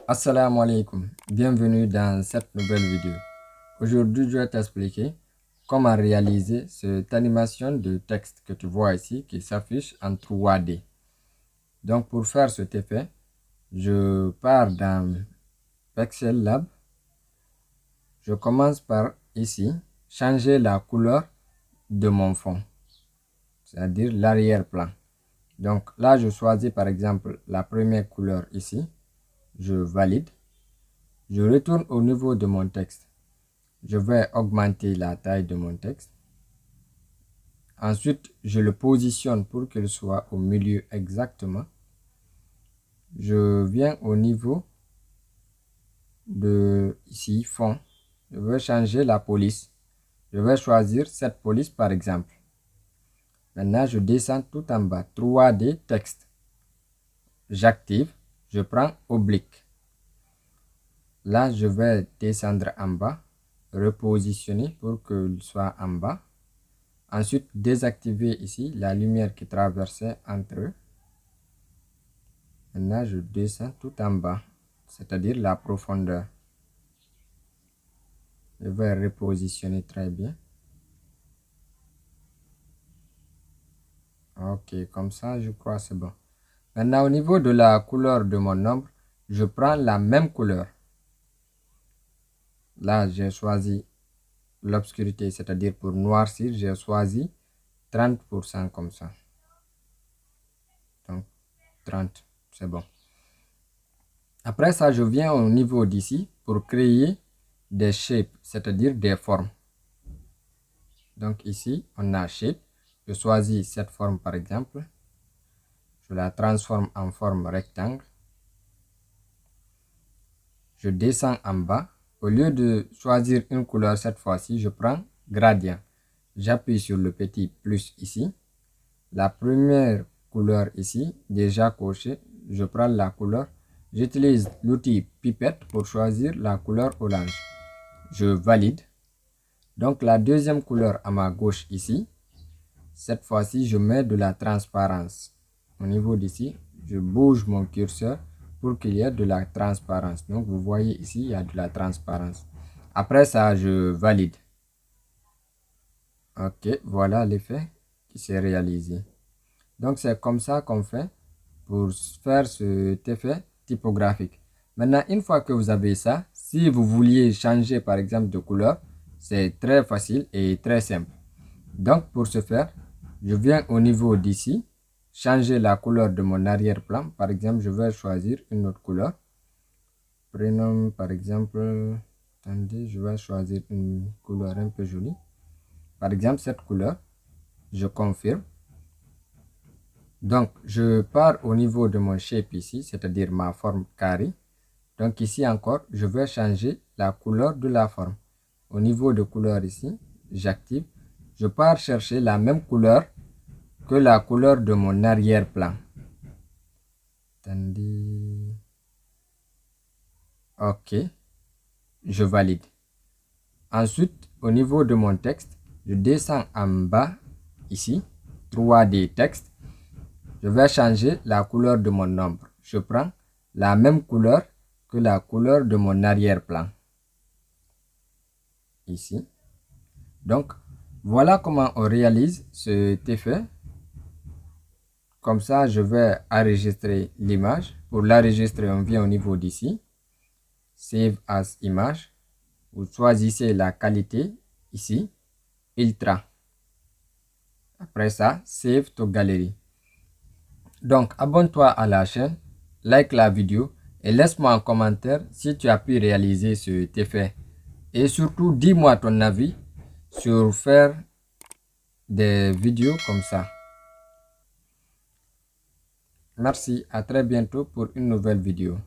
Assalamu alaikum, bienvenue dans cette nouvelle vidéo. Aujourd'hui, je vais t'expliquer comment réaliser cette animation de texte que tu vois ici qui s'affiche en 3D. Donc pour faire cet effet, je pars dans Pexel Lab. Je commence par ici, changer la couleur de mon fond, c'est-à-dire l'arrière-plan. Donc là, je choisis par exemple la première couleur ici. Je valide. Je retourne au niveau de mon texte. Je vais augmenter la taille de mon texte. Ensuite, je le positionne pour qu'il soit au milieu exactement. Je viens au niveau de ici, fond. Je vais changer la police. Je vais choisir cette police par exemple. Maintenant, je descends tout en bas. 3D texte. J'active. Je prends oblique. Là, je vais descendre en bas, repositionner pour qu'il soit en bas. Ensuite, désactiver ici la lumière qui traversait entre eux. Maintenant, je descends tout en bas, c'est-à-dire la profondeur. Je vais repositionner très bien. Ok, comme ça, je crois que c'est bon. Maintenant, au niveau de la couleur de mon ombre, je prends la même couleur. Là, j'ai choisi l'obscurité, c'est-à-dire pour noircir, j'ai choisi 30% comme ça. Donc, 30, c'est bon. Après ça, je viens au niveau d'ici pour créer des shapes, c'est-à-dire des formes. Donc ici, on a shape. Je choisis cette forme par exemple. Je la transforme en forme rectangle. Je descends en bas. Au lieu de choisir une couleur cette fois-ci, je prends gradient. J'appuie sur le petit plus ici. La première couleur ici, déjà cochée, je prends la couleur. J'utilise l'outil pipette pour choisir la couleur orange. Je valide. Donc la deuxième couleur à ma gauche ici, cette fois-ci, je mets de la transparence. Au niveau d'ici, je bouge mon curseur pour qu'il y ait de la transparence. Donc vous voyez ici, il y a de la transparence. Après ça, je valide. Ok, voilà l'effet qui s'est réalisé. Donc c'est comme ça qu'on fait pour faire cet effet typographique. Maintenant, une fois que vous avez ça, si vous vouliez changer par exemple de couleur, c'est très facile et très simple. Donc pour ce faire, je viens au niveau d'ici, changer la couleur de mon arrière-plan. Par exemple, je vais choisir une autre couleur. Prénom par exemple, attendez, je vais choisir une couleur un peu jolie. Par exemple, cette couleur, je confirme. Donc, je pars au niveau de mon shape ici, c'est-à-dire ma forme carrée. Donc ici encore, je vais changer la couleur de la forme. Au niveau de couleur ici, j'active. Je pars chercher la même couleur que la couleur de mon arrière-plan. Attendez. Ok. Je valide. Ensuite, au niveau de mon texte, je descends en bas ici, 3D texte. Je vais changer la couleur de mon ombre. Je prends la même couleur que la couleur de mon arrière-plan. Ici. Donc, voilà comment on réalise cet effet. Comme ça, je vais enregistrer l'image. Pour l'enregistrer, on vient au niveau d'ici. Save as image. Vous choisissez la qualité ici. Ultra. Après ça, save to galerie. Donc, abonne-toi à la chaîne, like la vidéo et laisse-moi un commentaire si tu as pu réaliser cet effet. Et surtout, dis-moi ton avis sur faire des vidéos comme ça. Merci, à très bientôt pour une nouvelle vidéo.